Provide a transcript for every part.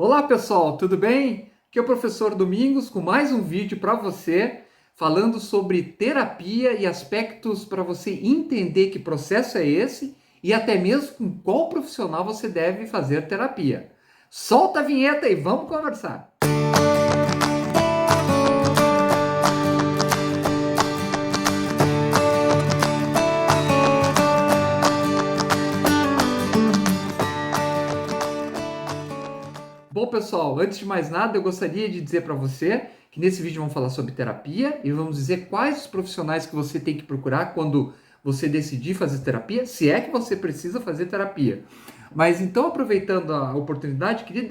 Olá pessoal, tudo bem? Aqui é o professor Domingos com mais um vídeo para você falando sobre terapia e aspectos para você entender que processo é esse e até mesmo com qual profissional você deve fazer terapia. Solta a vinheta e vamos conversar! Bom, pessoal, antes de mais nada, eu gostaria de dizer para você que nesse vídeo vamos falar sobre terapia e vamos dizer quais os profissionais que você tem que procurar quando você decidir fazer terapia, se é que você precisa fazer terapia. Mas então, aproveitando a oportunidade, queria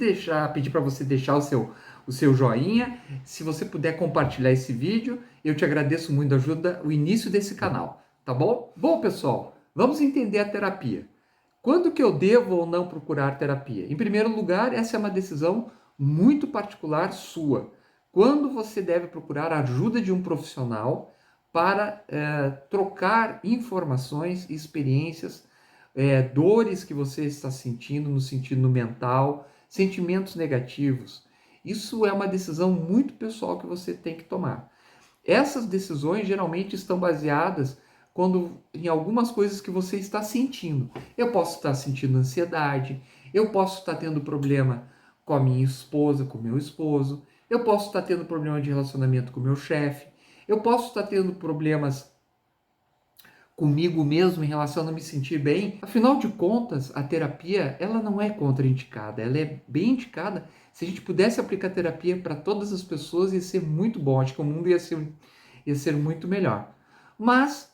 pedir para você deixar o seu joinha. Se você puder compartilhar esse vídeo, eu te agradeço muito, ajuda o início desse canal, tá bom? Bom, pessoal, vamos entender a terapia. Quando que eu devo ou não procurar terapia? Em primeiro lugar, essa é uma decisão muito particular sua. Quando você deve procurar a ajuda de um profissional para trocar informações, experiências, dores que você está sentindo no sentido mental, sentimentos negativos. Isso é uma decisão muito pessoal que você tem que tomar. Essas decisões geralmente estão baseadas em algumas coisas que você está sentindo. Eu posso estar sentindo ansiedade, eu posso estar tendo problema com a minha esposa, com o meu esposo, eu posso estar tendo problema de relacionamento com o meu chefe, eu posso estar tendo problemas comigo mesmo em relação a não me sentir bem. Afinal de contas, a terapia, ela não é contraindicada, ela é bem indicada. Se a gente pudesse aplicar terapia para todas as pessoas, ia ser muito bom, acho que o mundo ia ser muito melhor. Mas,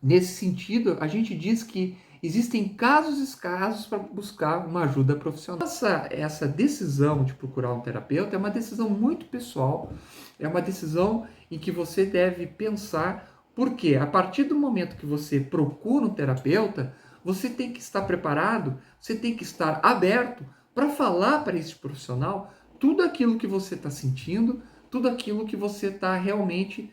nesse sentido, a gente diz que existem casos escassos para buscar uma ajuda profissional. Essa decisão de procurar um terapeuta é uma decisão muito pessoal, é uma decisão em que você deve pensar, porque a partir do momento que você procura um terapeuta, você tem que estar preparado, você tem que estar aberto para falar para esse profissional tudo aquilo que você está sentindo, tudo aquilo que você está realmente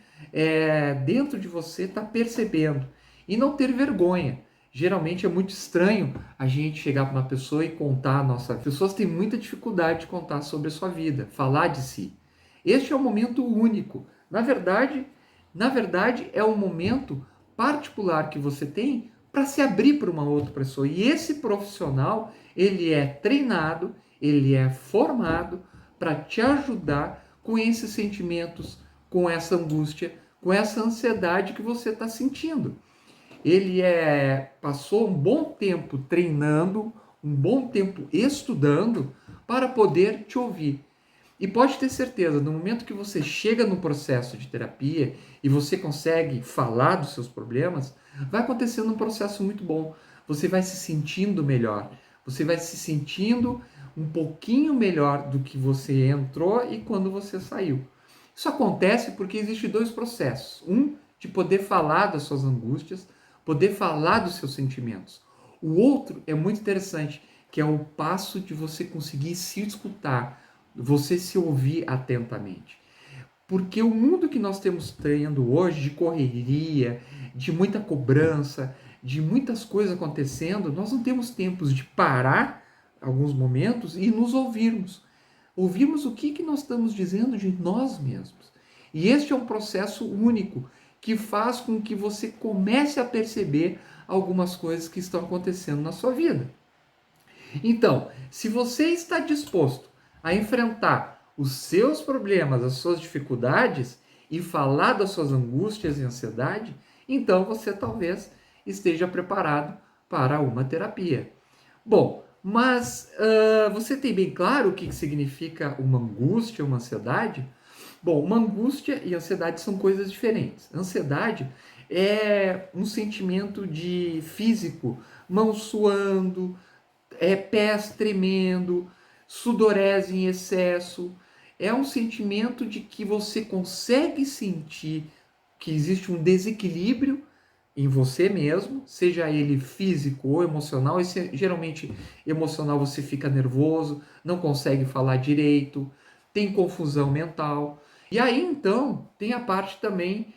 dentro de você está percebendo. E não ter vergonha. Geralmente é muito estranho a gente chegar para uma pessoa e contar a nossa vida. As pessoas têm muita dificuldade de contar sobre a sua vida, falar de si. Este é um momento único. Na verdade, é um momento particular que você tem para se abrir para uma outra pessoa. E esse profissional, ele é treinado, ele é formado para te ajudar com esses sentimentos, com essa angústia, com essa ansiedade que você está sentindo. Ele passou um bom tempo treinando, um bom tempo estudando para poder te ouvir. E pode ter certeza, no momento que você chega no processo de terapia e você consegue falar dos seus problemas, vai acontecendo um processo muito bom. Você vai se sentindo melhor, você vai se sentindo um pouquinho melhor do que você entrou e quando você saiu. Isso acontece porque existem dois processos. Um, de poder falar das suas angústias, poder falar dos seus sentimentos. O outro é muito interessante, que é o passo de você conseguir se escutar, você se ouvir atentamente. Porque o mundo que nós temos tendo hoje, de correria, de muita cobrança, de muitas coisas acontecendo, nós não temos tempos de parar alguns momentos e nos ouvirmos. Ouvirmos o que nós estamos dizendo de nós mesmos. E este é um processo único que faz com que você comece a perceber algumas coisas que estão acontecendo na sua vida. Então, se você está disposto a enfrentar os seus problemas, as suas dificuldades e falar das suas angústias e ansiedade, então você talvez esteja preparado para uma terapia. Bom, mas você tem bem claro o que significa uma angústia, uma ansiedade? Bom, uma angústia e ansiedade são coisas diferentes. Ansiedade é um sentimento de físico, mãos suando, pés tremendo, sudorese em excesso. É um sentimento de que você consegue sentir que existe um desequilíbrio em você mesmo, seja ele físico ou emocional. Geralmente emocional, você fica nervoso, não consegue falar direito, tem confusão mental. E aí então tem a parte também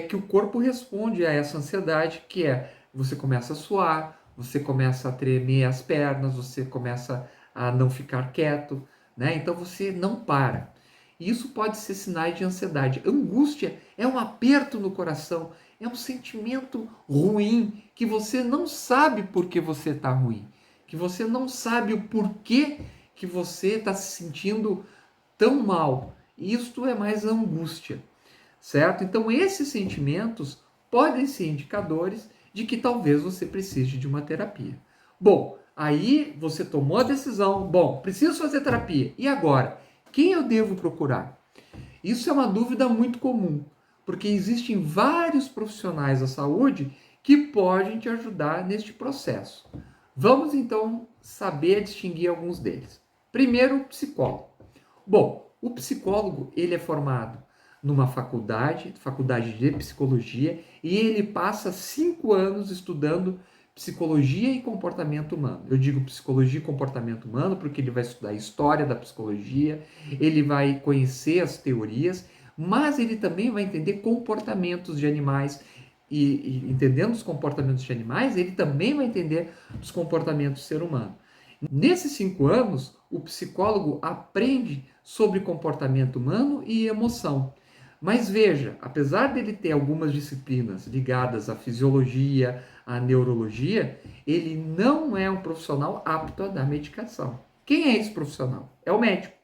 que o corpo responde a essa ansiedade, que é você começa a suar, você começa a tremer as pernas, você começa a não ficar quieto, né? Então você não para. E isso pode ser sinais de ansiedade. Angústia é um aperto no coração, é um sentimento ruim que você não sabe por que você está ruim, que você não sabe o porquê que você está se sentindo tão mal. Isto é mais angústia, certo? Então esses sentimentos podem ser indicadores de que talvez você precise de uma terapia. Bom, aí você tomou a decisão, bom, preciso fazer terapia. E agora? Quem eu devo procurar? Isso é uma dúvida muito comum, porque existem vários profissionais da saúde que podem te ajudar neste processo. Vamos então saber distinguir alguns deles. Primeiro, o psicólogo. Bom, o psicólogo ele é formado numa faculdade de psicologia, e ele passa 5 anos estudando psicologia e comportamento humano. Eu digo psicologia e comportamento humano porque ele vai estudar a história da psicologia, ele vai conhecer as teorias, mas ele também vai entender comportamentos de animais. E entendendo os comportamentos de animais, ele também vai entender os comportamentos do ser humano. Nesses 5 anos, o psicólogo aprende sobre comportamento humano e emoção. Mas veja, apesar dele ter algumas disciplinas ligadas à fisiologia, à neurologia, ele não é um profissional apto a dar medicação. Quem é esse profissional? É o médico.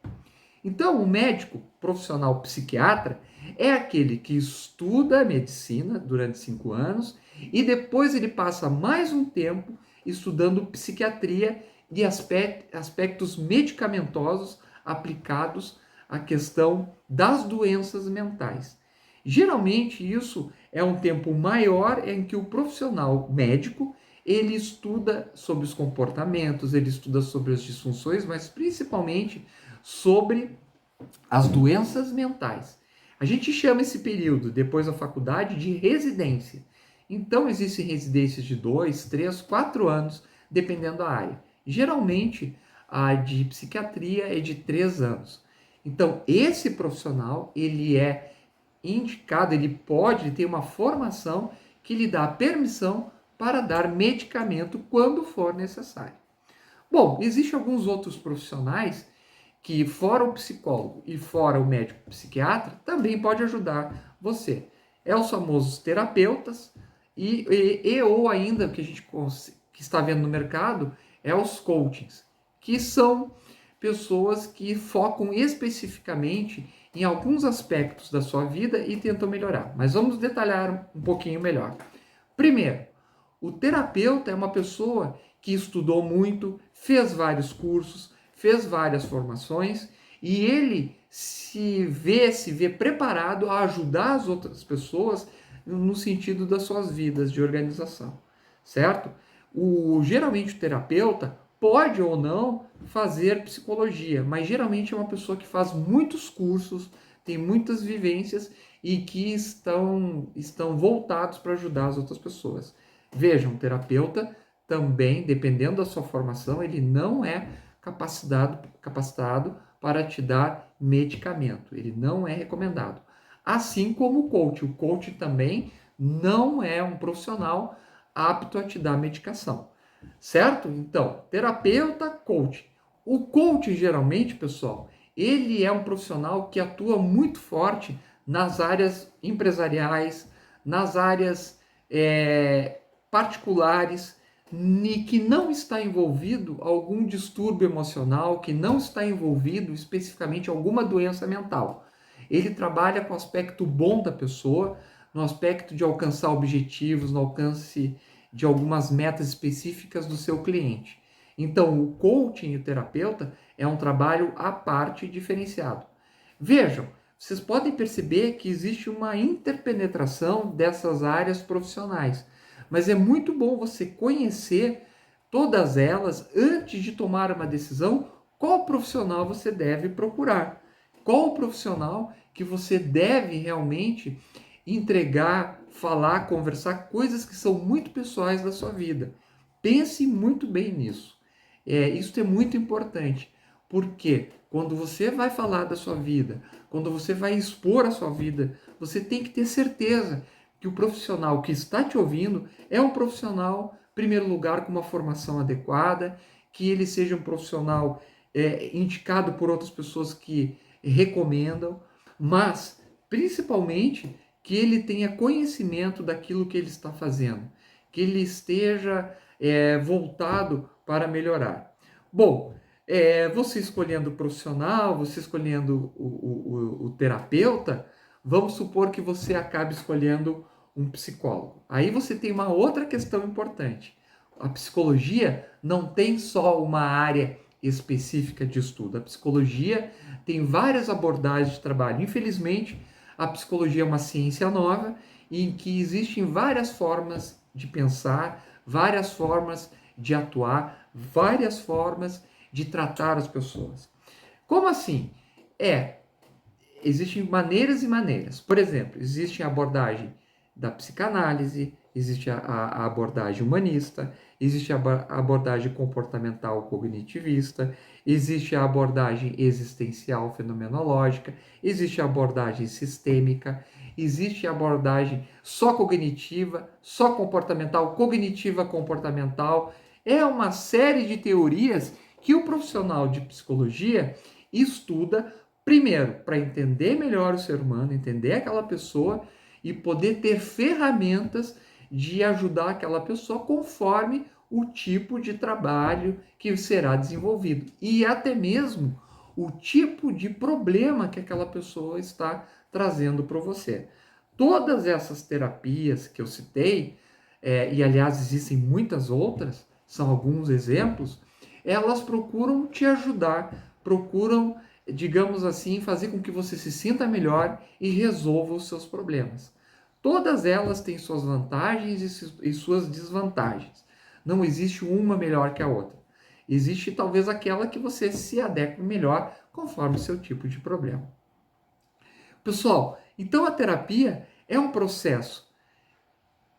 Então, o médico profissional psiquiatra é aquele que estuda a medicina durante 5 anos e depois ele passa mais um tempo estudando psiquiatria e aspectos medicamentosos aplicados à questão das doenças mentais. Geralmente isso é um tempo maior em que o profissional médico ele estuda sobre os comportamentos, ele estuda sobre as disfunções, mas principalmente sobre as doenças mentais. A gente chama esse período, depois da faculdade, de residência. Então, existem residências de 2, 3, 4 anos, dependendo da área. Geralmente, a de psiquiatria é de 3 anos. Então, esse profissional, ele é indicado, ele ter uma formação que lhe dá permissão para dar medicamento quando for necessário. Bom, existem alguns outros profissionais que, fora o psicólogo e fora o médico psiquiatra, também pode ajudar você. É os famosos terapeutas ou ainda que a gente que está vendo no mercado é os coachings, que são pessoas que focam especificamente em alguns aspectos da sua vida e tentam melhorar. Mas vamos detalhar um pouquinho melhor. Primeiro, o terapeuta é uma pessoa que estudou muito, fez vários cursos, fez várias formações e ele se vê preparado a ajudar as outras pessoas no sentido das suas vidas de organização, certo? Geralmente o terapeuta pode ou não fazer psicologia, mas geralmente é uma pessoa que faz muitos cursos, tem muitas vivências e que estão voltados para ajudar as outras pessoas. Vejam, um terapeuta também, dependendo da sua formação, ele não é capacitado para te dar medicamento. Ele não é recomendado. Assim como o coach. O coach também não é um profissional apto a te dar medicação. Certo? Então, terapeuta, coach. O coach, geralmente, pessoal, ele é um profissional que atua muito forte nas áreas empresariais, nas áreas particulares, que não está envolvido algum distúrbio emocional, que não está envolvido especificamente alguma doença mental. Ele trabalha com o aspecto bom da pessoa, no aspecto de alcançar objetivos, no alcance de algumas metas específicas do seu cliente. Então, o coaching e o terapeuta é um trabalho à parte diferenciado. Vejam, vocês podem perceber que existe uma interpenetração dessas áreas profissionais, mas é muito bom você conhecer todas elas antes de tomar uma decisão qual profissional você deve procurar, qual profissional que você deve realmente entregar, falar, conversar coisas que são muito pessoais da sua vida. Pense muito bem nisso. Isso é muito importante, porque quando você vai falar da sua vida, quando você vai expor a sua vida, você tem que ter certeza que o profissional que está te ouvindo é um profissional, em primeiro lugar, com uma formação adequada, que ele seja um profissional indicado por outras pessoas que recomendam, mas principalmente que ele tenha conhecimento daquilo que ele está fazendo, que ele esteja voltado para melhorar. Bom, você escolhendo o profissional, você escolhendo o terapeuta, vamos supor que você acabe escolhendo um psicólogo. Aí você tem uma outra questão importante. A psicologia não tem só uma área específica de estudo. A psicologia tem várias abordagens de trabalho. Infelizmente, a psicologia é uma ciência nova em que existem várias formas de pensar, várias formas de atuar, várias formas de tratar as pessoas. Como assim? Existem maneiras e maneiras. Por exemplo, existe a abordagem da psicanálise, existe a abordagem humanista, existe a abordagem comportamental cognitivista, existe a abordagem existencial fenomenológica, existe a abordagem sistêmica, existe a abordagem só cognitiva, só comportamental, cognitiva comportamental. É uma série de teorias que o profissional de psicologia estuda. Primeiro, para entender melhor o ser humano, entender aquela pessoa e poder ter ferramentas de ajudar aquela pessoa conforme o tipo de trabalho que será desenvolvido e até mesmo o tipo de problema que aquela pessoa está trazendo para você. Todas essas terapias que eu citei, e aliás existem muitas outras, são alguns exemplos, elas procuram te ajudar, procuram, digamos assim, fazer com que você se sinta melhor e resolva os seus problemas. Todas elas têm suas vantagens e suas desvantagens. Não existe uma melhor que a outra. Existe talvez aquela que você se adeque melhor conforme o seu tipo de problema. Pessoal, então a terapia é um processo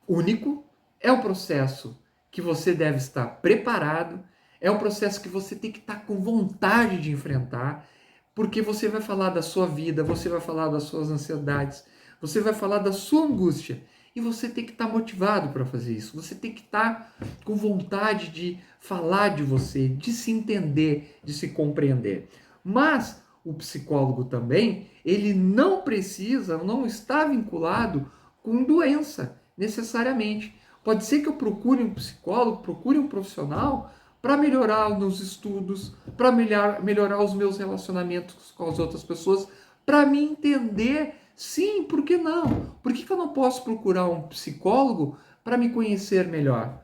único, é um processo que você deve estar preparado, é um processo que você tem que estar com vontade de enfrentar, porque você vai falar da sua vida, você vai falar das suas ansiedades, você vai falar da sua angústia. E você tem que estar motivado para fazer isso. Você tem que estar com vontade de falar de você, de se entender, de se compreender. Mas o psicólogo também, ele não precisa, não está vinculado com doença, necessariamente. Pode ser que eu procure um psicólogo, procure um profissional para melhorar nos estudos, para melhorar os meus relacionamentos com as outras pessoas, para me entender. Sim, por que não? Por que eu não posso procurar um psicólogo para me conhecer melhor?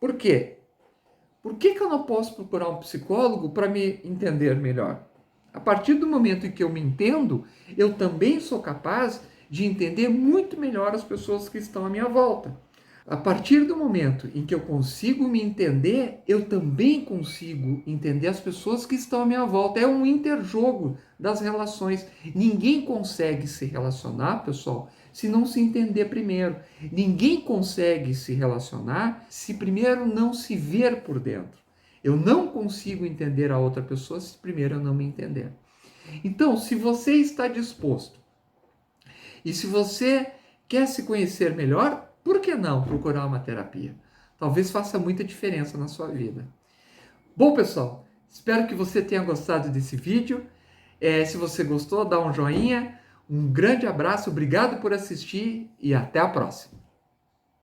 Por quê? Por que eu não posso procurar um psicólogo para me entender melhor? A partir do momento em que eu me entendo, eu também sou capaz de entender muito melhor as pessoas que estão à minha volta. A partir do momento em que eu consigo me entender, eu também consigo entender as pessoas que estão à minha volta. É um interjogo das relações. Ninguém consegue se relacionar, pessoal, se não se entender primeiro. Ninguém consegue se relacionar se primeiro não se ver por dentro. Eu não consigo entender a outra pessoa se primeiro eu não me entender. Então, se você está disposto e se você quer se conhecer melhor, por que não procurar uma terapia? Talvez faça muita diferença na sua vida. Bom, pessoal, espero que você tenha gostado desse vídeo. Se você gostou, dá um joinha. Um grande abraço, obrigado por assistir e até a próxima.